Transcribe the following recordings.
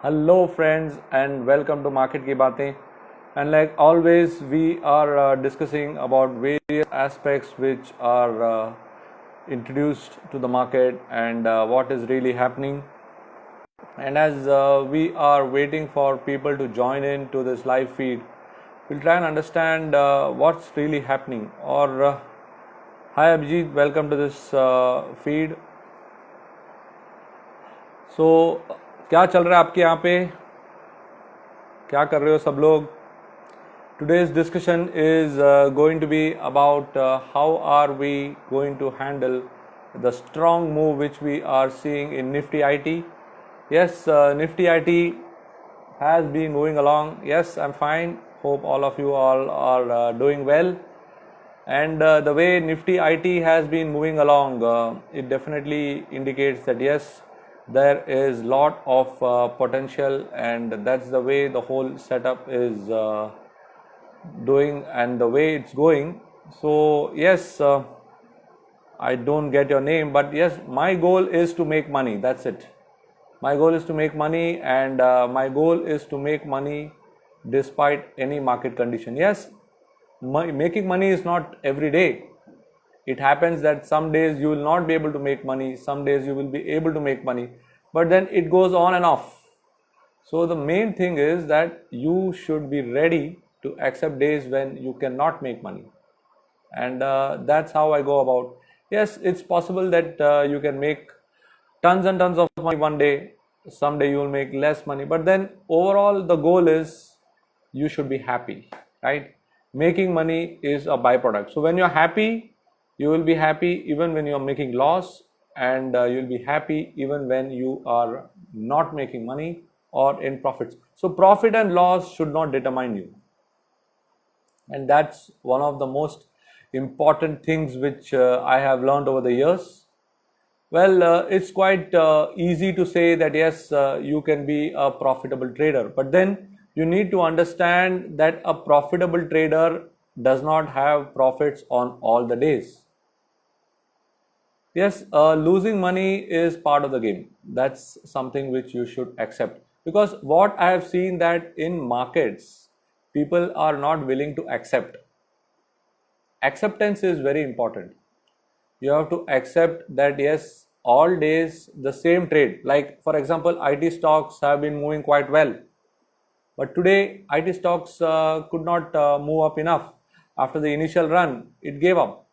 Hello friends and welcome to Market Ki Baatein. And like always, we are discussing about various aspects which are introduced to the market and what is really happening. And as we are waiting for people to join in to this live feed, we'll try and understand what's really happening. Hi Abhijit, welcome to this feed. So क्या चल रहा है आपके यहाँ पे, क्या कर रहे हो सब लोग? Today's discussion is going to be about how are we going to handle the strong move which we are seeing in Nifty IT. Yes, Nifty IT has been moving along. Yes, I'm fine. Hope all of you all are doing well. And the way Nifty IT has been moving along, it definitely indicates that yes, there is lot of potential, and that's the way the whole setup is doing and the way it's going. So yes, I don't get your name, but yes, my goal is to make money. That's it. My goal is to make money, and my goal is to make money despite any market condition. Yes, making money is not every day. It happens that some days you will not be able to make money, some days you will be able to make money, but then it goes on and off. So the main thing is that you should be ready to accept days when you cannot make money, and that's how I go about. Yes, it's possible that you can make tons and tons of money one day, someday you will make less money, but then overall the goal is you should be happy, right? Making money is a byproduct. So when you're happy, you will be happy even when you're making loss, and you'll be happy even when you are not making money or in profits. So profit and loss should not determine you, and that's one of the most important things which I have learned over the years. Well, it's quite easy to say that yes, you can be a profitable trader, but then you need to understand that a profitable trader does not have profits on all the days. Yes, losing money is part of the game. That's something which you should accept, because what I have seen that in markets, people are not willing to accept. Acceptance is very important. You have to accept that yes, all days the same trade. Like for example, IT stocks have been moving quite well, but today IT stocks could not move up enough. After the initial run, it gave up.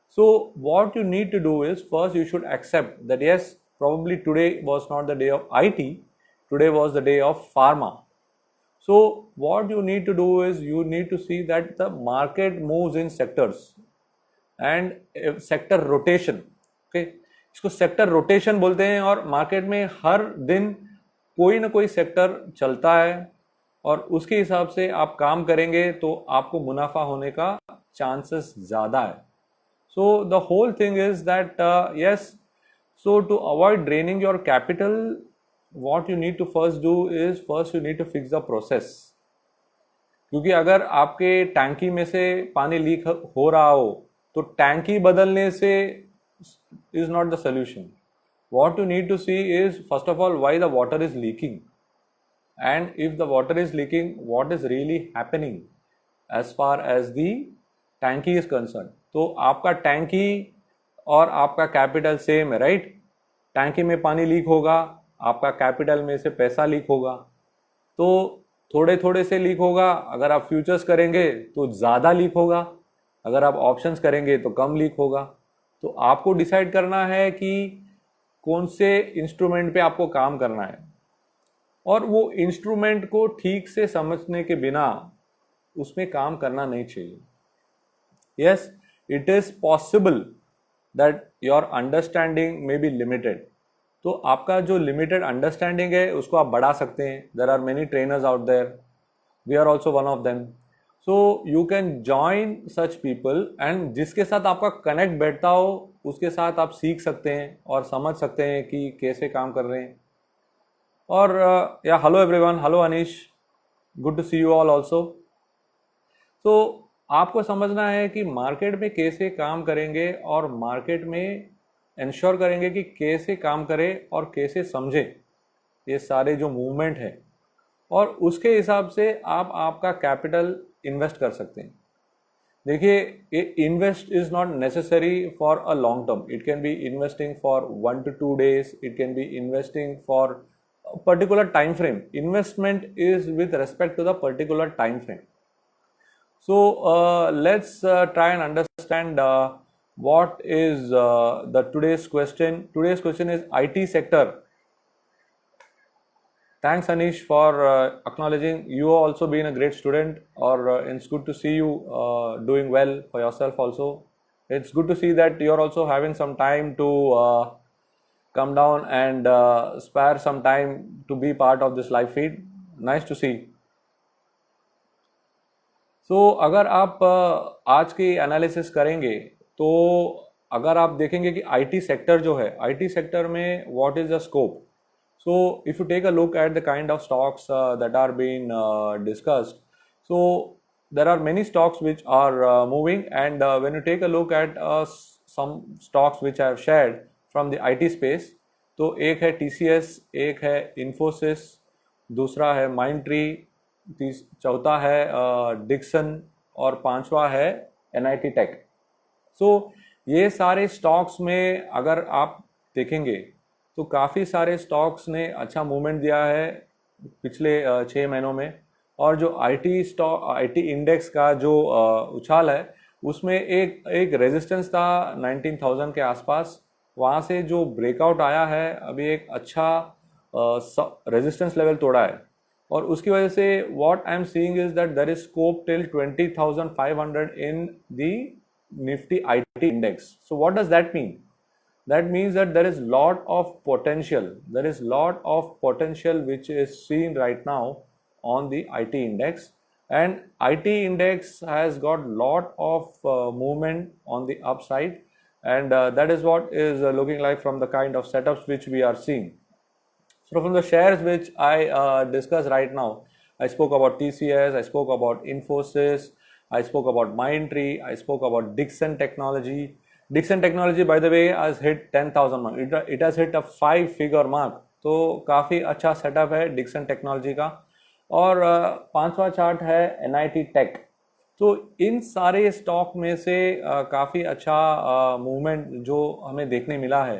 So what you need to do is, first you should accept that yes, probably today was not the day of IT, today was the day of pharma. So what you need to do is, you need to see that the market moves in sectors and sector rotation. Okay, इसको sector rotation बोलते हैं, और market में हर दिन कोई ना कोई sector चलता है, और उसके हिसाब से आप काम करेंगे तो आपको मुनाफा होने का चांसेस ज़्यादा है. So the whole thing is that yes, so to avoid draining your capital, what you need to first do is, first you need to fix the process. क्योंकि अगर आपके टैंकी में से पानी लीक हो रहा हो, तो टैंकी बदलने से is not the solution. What you need to see is, first of all, why the water is leaking, and if the water is leaking, what is really happening as far as the टैंकी is concerned. तो आपका टैंकी और आपका capital same है, right? टैंकी में पानी लीक होगा, आपका कैपिटल में से पैसा लीक होगा, तो थोड़े थोड़े से लीक होगा. अगर आप फ्यूचर्स करेंगे तो ज़्यादा लीक होगा, अगर आप ऑप्शंस करेंगे तो कम लीक होगा. तो आपको डिसाइड करना है कि कौन से इंस्ट्रूमेंट पे आपको काम करना है, और वो इंस्ट्रूमेंट को ठीक से समझने के बिना उसमें काम करना नहीं चाहिए. Yes, it is possible that your understanding may be limited. तो आपका जो लिमिटेड अंडरस्टैंडिंग है उसको आप बढ़ा सकते हैं. There are many trainers out there, we are also one of them. So you can join such people, and जिसके साथ आपका कनेक्ट बैठता हो उसके साथ आप सीख सकते हैं और समझ सकते हैं कि कैसे काम कर रहे हैं. और या hello everyone, hello Anish, good to see you all also. तो आपको समझना है कि मार्केट में कैसे काम करेंगे, और मार्केट में इंश्योर करेंगे कि कैसे काम करें और कैसे समझें. ये सारे जो मूवमेंट है, और उसके हिसाब से आप आपका कैपिटल इन्वेस्ट कर सकते हैं. देखिए, invest is not necessary for a long term. It can be investing for 1 to 2 days. It can be investing for particular time frame. Investment is with respect to the particular time frame. So let's try and understand what is the today's question. Today's question is IT sector. Thanks Anish for acknowledging. You have also been a great student, or it's good to see you doing well for yourself also. It's good to see that you're also having some time to come down and spare some time to be part of this live feed. Nice to see. अगर आप आज की analysis करेंगे तो अगर आप देखेंगे कि आईटी सेक्टर जो है, आईटी सेक्टर में what is the scope. So if you take a look at the kind of stocks that are been discussed, so there are many stocks which are moving, and when you take a look at some stocks which I have shared from the IT space, तो एक है TCS, एक है Infosys, दूसरा है Mindtree, चौथा है Dixon, और पांचवा है NIT टेक. सो ये सारे स्टॉक्स में अगर आप देखेंगे तो काफ़ी सारे स्टॉक्स ने अच्छा मूवमेंट दिया है पिछले 6 महीनों में. और जो आईटी इंडेक्स का जो उछाल है, उसमें एक रेजिस्टेंस था 19,000 के आसपास. वहाँ से जो ब्रेकआउट आया है, अभी एक अच्छा रेजिस्टेंस लेवल तोड़ा है, और उसकी वजह से what I am seeing is that there is scope till 20,500 in the Nifty IT index. So what does that mean? That means that there is lot of potential. There is lot of potential which is seen right now on the IT index, and IT index has got lot of movement on the upside, and that is what is looking like from the kind of setups which we are seeing. So from the shares which I discussed right now, I spoke about TCS, I spoke about Infosys, I spoke about Mindtree, I spoke about Dixon Technology. Dixon Technology, by the way, has hit 10,000 mark. It has hit a 5-figure mark. तो काफ़ी अच्छा setup है Dixon Technology का. और पांचवा chart है NIT Tech. तो इन सारे स्टॉक में से काफ़ी अच्छा मूवमेंट जो हमें देखने मिला है,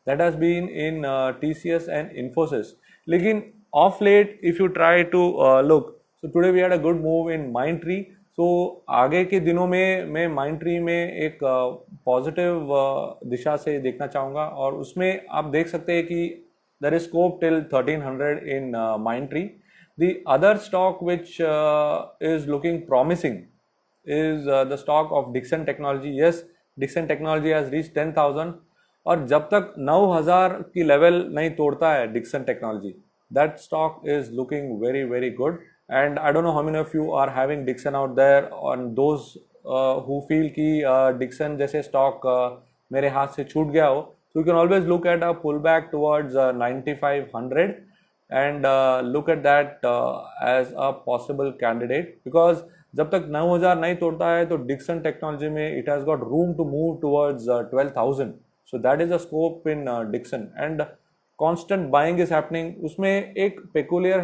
that has been in TCS and Infosys. लेकिन of late if you try to look, so today we had a good move in Mindtree. सो आगे के दिनों में मैं Mindtree में एक पॉजिटिव दिशा से देखना चाहूँगा, और उसमें आप देख सकते हैं कि there is scope till 1300 in Mindtree. The other stock which is looking promising is the stock of Dixon Technology. Yes, Dixon Technology has reached 10,000, और जब तक 9,000 की लेवल नहीं तोड़ता है Dixon Technology, that stock is looking very very good. And I don't know how many of you are having Dixon out there, on those who feel कि Dixon जैसे stock मेरे हाथ से छूट गया हो, so you can always look at a pullback towards 9,500 and look at that as a possible candidate, because जब तक 9,000 नहीं तोड़ता है तो Dixon Technology में it has got room to move towards 12,000. So that is a scope in Dixon, and constant buying is happening. उसमें एक peculiar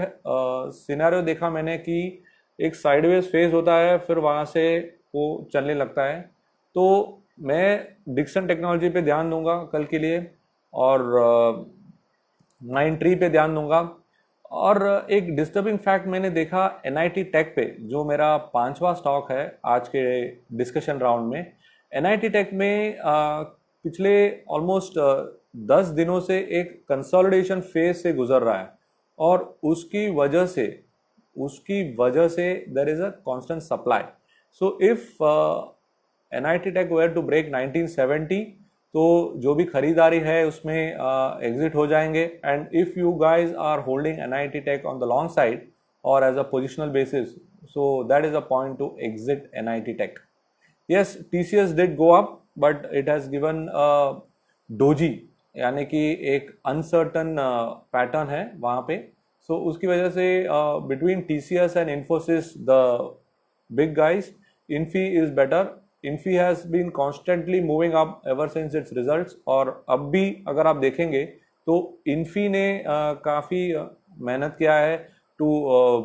scenario देखा मैंने कि एक sideways phase होता है, फिर वहाँ से वो चलने लगता है. तो मैं Dixon Technology पे ध्यान दूंगा कल के लिए, और Mindtree पे ध्यान दूंगा. और एक डिस्टर्बिंग फैक्ट मैंने देखा NIT टेक पे, जो मेरा पांचवा स्टॉक है आज के डिस्कशन राउंड में. NIT टेक में पिछले ऑलमोस्ट 10 दिनों से एक कंसोलिडेशन फेज से गुजर रहा है, और उसकी वजह से there is a constant supply. So if NIT tech were to break 1970, तो जो भी खरीदारी है उसमें एग्जिट हो जाएंगे. And if you guys are holding NIT tech on the long side और as a positional basis, so that is a point to exit NIT tech. Yes, TCS did go up, but it has given doji, यानी कि एक uncertain pattern है वहाँ पे. सो उसकी वजह से between TCS and Infosys, the big guys, Infy is better. Infy has been constantly moving up ever since its results, और अब भी अगर आप देखेंगे तो इन्फी ने काफ़ी मेहनत किया है to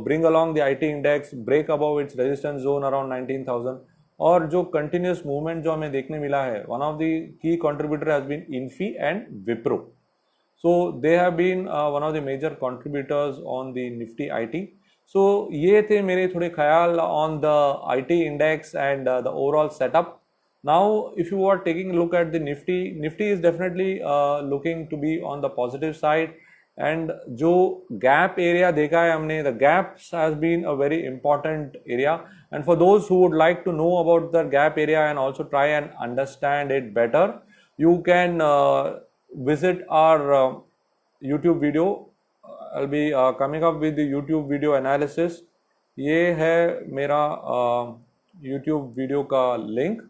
bring along the IT index, break above its resistance zone around 19,000, और जो कंटिन्यूस मूवमेंट जो हमें देखने मिला है, one of the key contributor has been Infy and Wipro. So they have been one of the major contributors on the Nifty IT. So ये थे मेरे थोड़े ख्याल on the IT index and the overall setup. Now if you are taking a look at the Nifty, Nifty is definitely looking to be on the positive side. And जो gap area देखा है हमने, the gaps has been a very important area. And for those who would like to know about the gap area and also try and understand it better, you can visit our YouTube video. I'll be coming up with the YouTube video analysis. ये है मेरा YouTube video का link,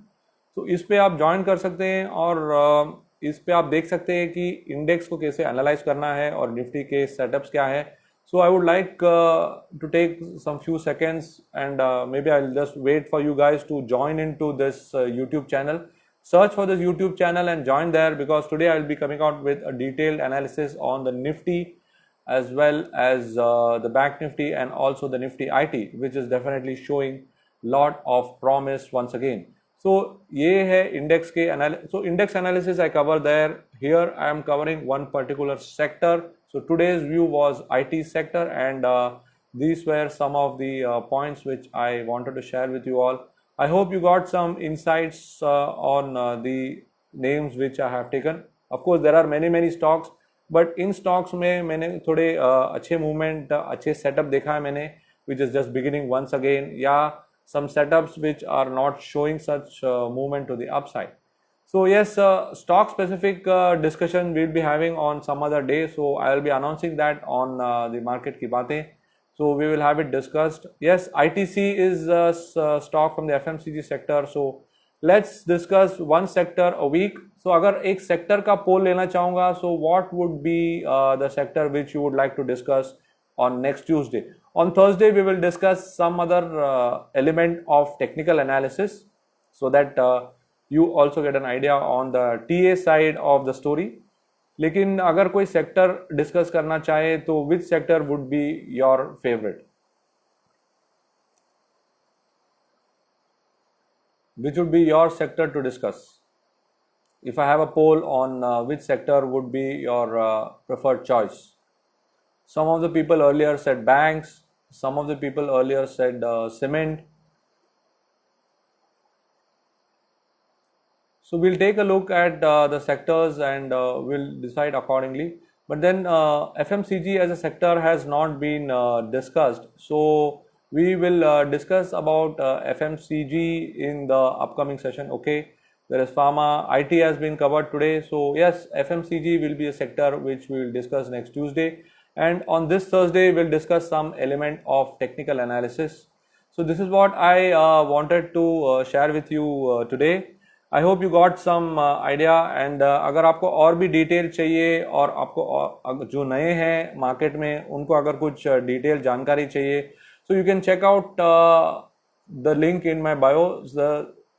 तो इस पे आप join कर सकते हैं और इस पे आप देख सकते हैं कि इंडेक्स को कैसे एनालाइज करना है और निफ्टी के सेटअप्स क्या है. So I would like to take some few seconds and maybe I'll just wait for you guys to join into this YouTube channel. Search for this YouTube channel and join there, because today I'll be coming out with a detailed analysis on the Nifty as well as the Bank Nifty and also the Nifty IT, which is definitely showing lot of promise once again. So ये है index के so index analysis I cover there. Here I am covering one particular sector. So today's view was IT sector, and these were some of the points which I wanted to share with you all. I hope you got some insights on the names which I have taken. Of course, there are many stocks, but in stocks में मैंने थोड़े अच्छे movement, अच्छे setup देखा है मैंने, which is just beginning once again, या some setups which are not showing such movement to the upside. So yes, stock specific discussion we'll be having on some other day. So I'll be announcing that on the Market की बातें. So we will have it discussed. Yes, ITC is a stock from the FMCG sector. So let's discuss one sector a week. So अगर एक sector का poll लेना चाहूँगा, so what would be the sector which you would like to discuss on next Tuesday? On Thursday, we will discuss some other element of technical analysis, so that you also get an idea on the TA side of the story. लेकिन अगर कोई sector discuss करना चाहे तो which sector would be your favourite? Which would be your sector to discuss? If I have a poll on which sector would be your preferred choice. Some of the people earlier said banks, some of the people earlier said cement. So we'll take a look at the sectors and we'll decide accordingly. But then FMCG as a sector has not been discussed. So we will discuss about FMCG in the upcoming session. Okay, whereas pharma, IT has been covered today. So yes, FMCG will be a sector which we will discuss next Tuesday. And on this Thursday, we'll discuss some element of technical analysis. So this is what I wanted to share with you today. I hope you got some idea, and अगर आपको और भी detail चाहिए और आपको जो नए हैं मार्केट में उनको अगर कुछ डिटेल जानकारी चाहिए, so you can check out the link in my bio.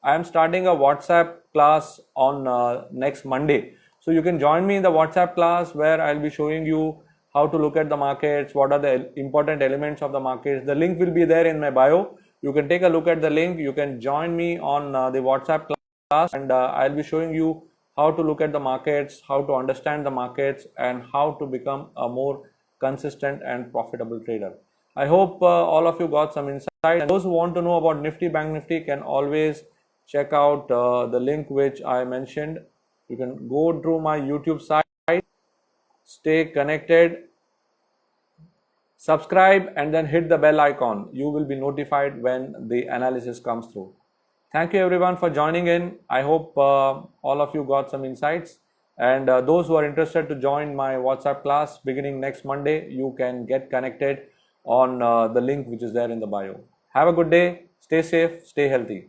I am starting a WhatsApp class on next Monday. So you can join me in the WhatsApp class where I'll be showing you how to look at the markets, what are the important elements of the markets. The link will be there in my bio. You can take a look at the link. You can join me on the WhatsApp class, and I'll be showing you how to look at the markets, how to understand the markets, and how to become a more consistent and profitable trader. I hope all of you got some insight, and those who want to know about Nifty, Bank Nifty can always check out the link which I mentioned. You can go through my YouTube site, stay connected, subscribe, and then hit the bell icon. You will be notified when the analysis comes through. Thank you everyone for joining in. I hope all of you got some insights, and those who are interested to join my WhatsApp class beginning next Monday, you can get connected on the link which is there in the bio. Have a good day, stay safe, stay healthy.